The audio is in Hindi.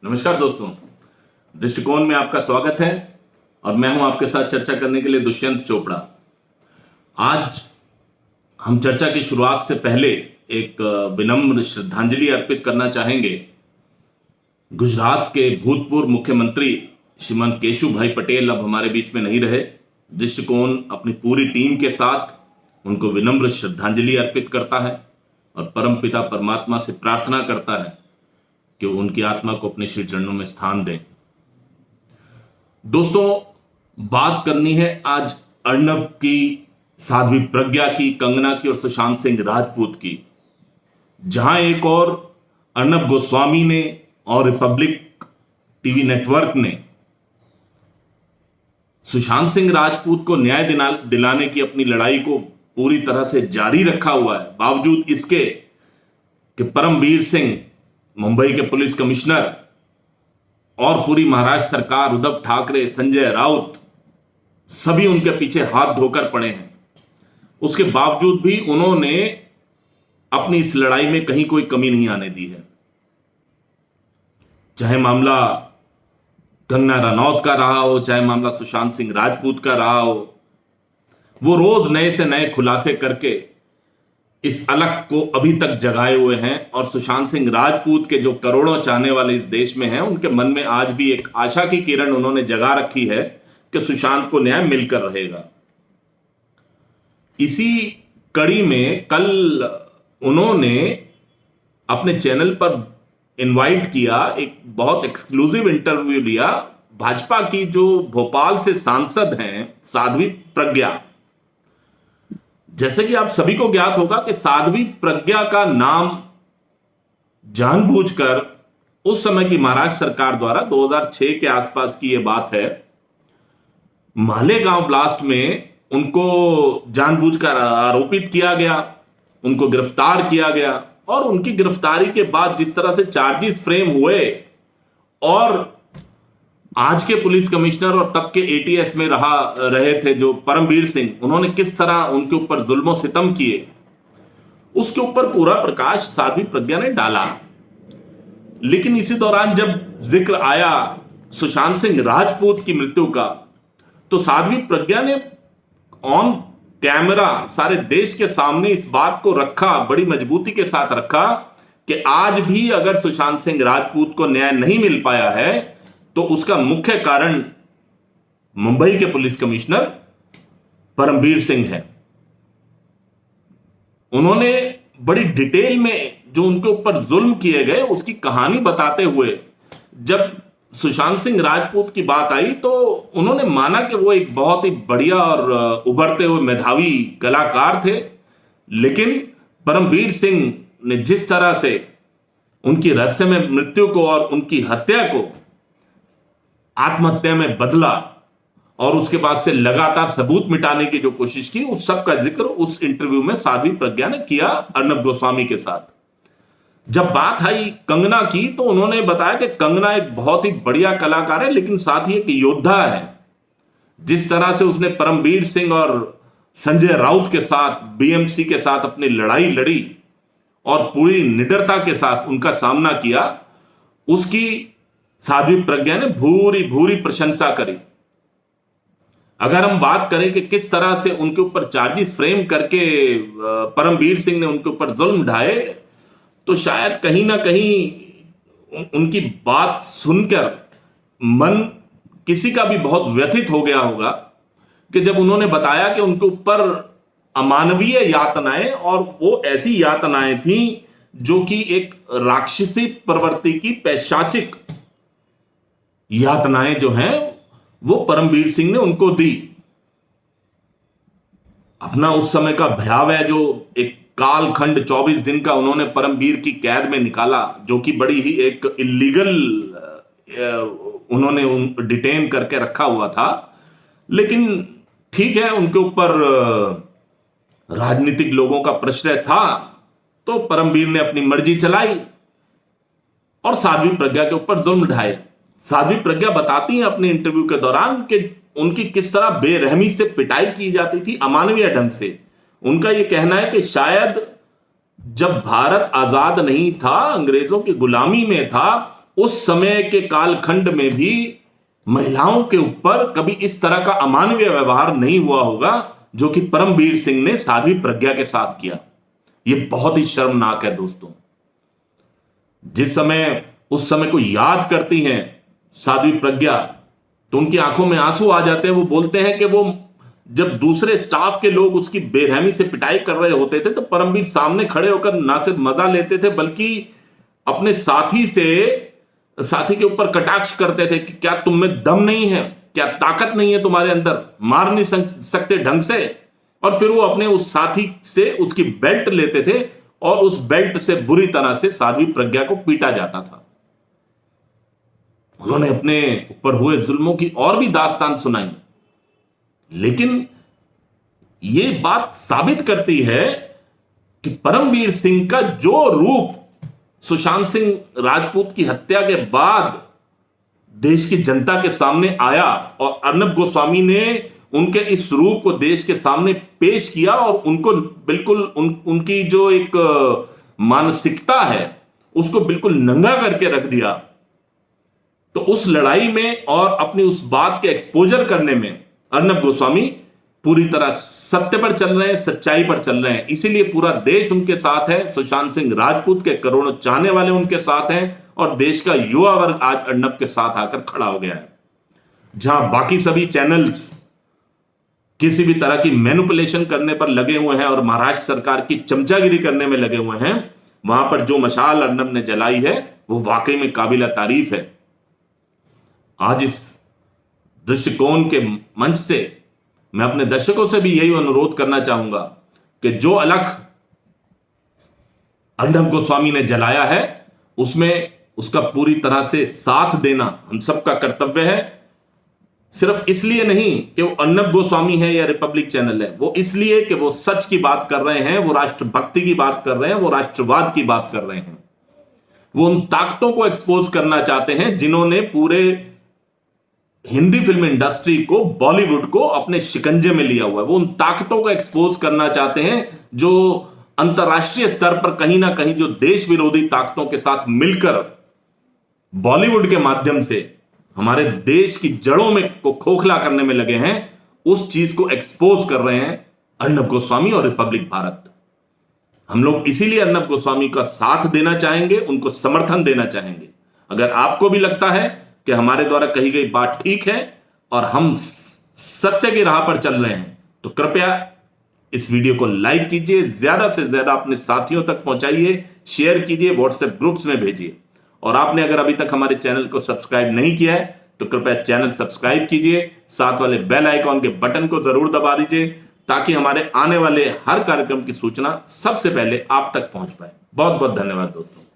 नमस्कार दोस्तों, दृष्टिकोण में आपका स्वागत है और मैं हूं आपके साथ चर्चा करने के लिए दुष्यंत चोपड़ा। आज हम चर्चा की शुरुआत से पहले एक विनम्र श्रद्धांजलि अर्पित करना चाहेंगे गुजरात के भूतपूर्व मुख्यमंत्री श्रीमान केशुभाई पटेल अब हमारे बीच में नहीं रहे। दृष्टिकोण अपनी पूरी टीम के साथ उनको विनम्र श्रद्धांजलि अर्पित करता है और परमपिता परमात्मा से प्रार्थना करता है कि उनकी आत्मा को अपने श्री चरणों में स्थान दें। दोस्तों, बात करनी है आज अर्नब की, साध्वी प्रज्ञा की, कंगना की और सुशांत सिंह राजपूत की। जहां एक और अर्नब गोस्वामी ने और रिपब्लिक टीवी नेटवर्क ने सुशांत सिंह राजपूत को न्याय दिलाने की अपनी लड़ाई को पूरी तरह से जारी रखा हुआ है, बावजूद इसके कि परमवीर सिंह, मुंबई के पुलिस कमिश्नर और पूरी महाराष्ट्र सरकार, उद्धव ठाकरे, संजय राउत सभी उनके पीछे हाथ धोकर पड़े हैं। उसके बावजूद भी उन्होंने अपनी इस लड़ाई में कहीं कोई कमी नहीं आने दी है। चाहे मामला कंगना रनौत का रहा हो, चाहे मामला सुशांत सिंह राजपूत का रहा हो, वो रोज नए से नए खुलासे करके इस अलग को अभी तक जगाए हुए हैं। और सुशांत सिंह राजपूत के जो करोड़ों चाहने वाले इस देश में हैं, उनके मन में आज भी एक आशा की किरण उन्होंने जगा रखी है कि सुशांत को न्याय मिलकर रहेगा। इसी कड़ी में कल उन्होंने अपने चैनल पर इनवाइट किया, एक बहुत एक्सक्लूसिव इंटरव्यू लिया भाजपा की जो भोपाल से सांसद हैं साध्वी प्रज्ञा। जैसे कि आप सभी को ज्ञात होगा कि साध्वी प्रज्ञा का नाम जानबूझकर उस समय की महाराष्ट्र सरकार द्वारा 2006 के आसपास की यह बात है, मालेगांव ब्लास्ट में उनको जानबूझकर आरोपित किया गया, उनको गिरफ्तार किया गया और उनकी गिरफ्तारी के बाद जिस तरह से चार्जेस फ्रेम हुए और आज के पुलिस कमिश्नर और तब के एटीएस में रहे थे जो परमवीर सिंह, उन्होंने किस तरह उनके ऊपर जुल्म सितम किए, उसके ऊपर पूरा प्रकाश साध्वी प्रज्ञा ने डाला। लेकिन इसी दौरान जब जिक्र आया सुशांत सिंह राजपूत की मृत्यु का, तो साध्वी प्रज्ञा ने ऑन कैमरा सारे देश के सामने इस बात को रखा, बड़ी मजबूती के साथ रखा कि आज भी अगर सुशांत सिंह राजपूत को न्याय नहीं मिल पाया है तो उसका मुख्य कारण मुंबई के पुलिस कमिश्नर परमवीर सिंह है। उन्होंने बड़ी डिटेल में जो उनके ऊपर जुल्म किए गए उसकी कहानी बताते हुए जब सुशांत सिंह राजपूत की बात आई तो उन्होंने माना कि वो एक बहुत ही बढ़िया और उभरते हुए मेधावी कलाकार थे, लेकिन परमवीर सिंह ने जिस तरह से उनकी रहस्यमय मृत्यु को और उनकी हत्या को आत्महत्या में बदला और उसके बाद से लगातार सबूत मिटाने की जो कोशिश की, उस सब का जिक्र उस इंटरव्यू में साध्वी प्रज्ञा ने किया अर्नब गोस्वामी के साथ। जब बात आई कंगना की तो उन्होंने बताया कि कंगना एक बहुत ही बढ़िया कलाकार है, लेकिन साथ ही एक योद्धा है। जिस तरह से उसने परमवीर सिंह और संजय राउत के साथ, बीएमसी के साथ अपनी लड़ाई लड़ी और पूरी निडरता के साथ उनका सामना किया, उसकी साध्वी प्रज्ञा ने भूरी भूरी प्रशंसा करी। अगर हम बात करें कि किस तरह से उनके ऊपर चार्जेस फ्रेम करके परमवीर सिंह ने उनके ऊपर जुल्म ढाए, तो शायद कहीं ना कहीं उनकी बात सुनकर मन किसी का भी बहुत व्यथित हो गया होगा कि जब उन्होंने बताया कि उनके ऊपर अमानवीय यातनाएं, और वो ऐसी यातनाएं थीं जो कि एक राक्षसी प्रवृत्ति की पैशाचिक यातनाएं जो हैं वो परमवीर सिंह ने उनको दी। अपना उस समय का भयावह जो एक कालखंड 24 दिन का उन्होंने परमवीर की कैद में निकाला, जो कि बड़ी ही एक इलीगल उन्होंने डिटेन करके रखा हुआ था। लेकिन ठीक है, उनके ऊपर राजनीतिक लोगों का प्रश्रय था तो परमवीर ने अपनी मर्जी चलाई और साध्वी प्रज्ञा के ऊपर जुल्म ढाए। साध्वी प्रज्ञा बताती हैं अपने इंटरव्यू के दौरान कि उनकी किस तरह बेरहमी से पिटाई की जाती थी, अमानवीय ढंग से। उनका यह कहना है कि शायद जब भारत आजाद नहीं था, अंग्रेजों की गुलामी में था, उस समय के कालखंड में भी महिलाओं के ऊपर कभी इस तरह का अमानवीय व्यवहार नहीं हुआ होगा जो कि परमवीर सिंह ने साध्वी प्रज्ञा के साथ किया। यह बहुत ही शर्मनाक है दोस्तों। जिस समय उस समय को याद करती हैं साध्वी प्रज्ञा तो उनकी आंखों में आंसू आ जाते हैं। वो बोलते हैं कि वो जब दूसरे स्टाफ के लोग उसकी बेरहमी से पिटाई कर रहे होते थे तो परमवीर सामने खड़े होकर ना सिर्फ मजा लेते थे बल्कि अपने साथी के ऊपर कटाक्ष करते थे कि क्या तुम में दम नहीं है, क्या ताकत नहीं है तुम्हारे अंदर, मार नहीं सकते ढंग से। और फिर वो अपने उस साथी से उसकी बेल्ट लेते थे और उस बेल्ट से बुरी तरह से साध्वी प्रज्ञा को पीटा जाता था। उन्होंने अपने ऊपर हुए जुल्मों की और भी दास्तान सुनाई, लेकिन यह बात साबित करती है कि परमवीर सिंह का जो रूप सुशांत सिंह राजपूत की हत्या के बाद देश की जनता के सामने आया और अर्नब गोस्वामी ने उनके इस रूप को देश के सामने पेश किया और उनको बिल्कुल उनकी जो एक मानसिकता है उसको बिल्कुल नंगा करके रख दिया। तो उस लड़ाई में और अपनी उस बात के एक्सपोजर करने में अर्नब गोस्वामी पूरी तरह सत्य पर चल रहे हैं, सच्चाई पर चल रहे हैं। इसीलिए पूरा देश उनके साथ है, सुशांत सिंह राजपूत के करोड़ों चाहने वाले उनके साथ हैं और देश का युवा वर्ग आज अर्नब के साथ आकर खड़ा हो गया है। जहां बाकी सभी चैनल्स किसी भी तरह की मैनिपुलेशन करने पर लगे हुए हैं और महाराष्ट्र सरकार की चमचागिरी करने में लगे हुए हैं, वहां पर जो मशाल अर्नब ने जलाई है वो वाकई में काबिल तारीफ है। आज इस दृष्टिकोण के मंच से मैं अपने दर्शकों से भी यही अनुरोध करना चाहूंगा कि जो अलख अर्नब गोस्वामी ने जलाया है उसमें उसका पूरी तरह से साथ देना हम सबका कर्तव्य है। सिर्फ इसलिए नहीं कि वो अर्नब गोस्वामी है या रिपब्लिक चैनल है, वो इसलिए कि वो सच की बात कर रहे हैं, वो राष्ट्रभक्ति की बात कर रहे हैं, वो राष्ट्रवाद की बात कर रहे हैं। वो उन ताकतों को एक्सपोज करना चाहते हैं जिन्होंने पूरे हिंदी फिल्म इंडस्ट्री को, बॉलीवुड को अपने शिकंजे में लिया हुआ है। वो उन ताकतों को एक्सपोज करना चाहते हैं जो अंतरराष्ट्रीय स्तर पर कहीं ना कहीं जो देश विरोधी ताकतों के साथ मिलकर बॉलीवुड के माध्यम से हमारे देश की जड़ों में को खोखला करने में लगे हैं, उस चीज को एक्सपोज कर रहे हैं अर्नब गोस्वामी और रिपब्लिक भारत। हम लोग इसीलिए अर्नब गोस्वामी का साथ देना चाहेंगे, उनको समर्थन देना चाहेंगे। अगर आपको भी लगता है कि हमारे द्वारा कही गई बात ठीक है और हम सत्य की राह पर चल रहे हैं तो कृपया इस वीडियो को लाइक कीजिए, ज्यादा से ज्यादा अपने साथियों तक पहुंचाइए, शेयर कीजिए, व्हाट्सएप ग्रुप्स में भेजिए। और आपने अगर अभी तक हमारे चैनल को सब्सक्राइब नहीं किया है तो कृपया चैनल सब्सक्राइब कीजिए, साथ वाले बेल आइकॉन के बटन को जरूर दबा दीजिए ताकि हमारे आने वाले हर कार्यक्रम की सूचना सबसे पहले आप तक पहुंच पाए। बहुत बहुत धन्यवाद दोस्तों।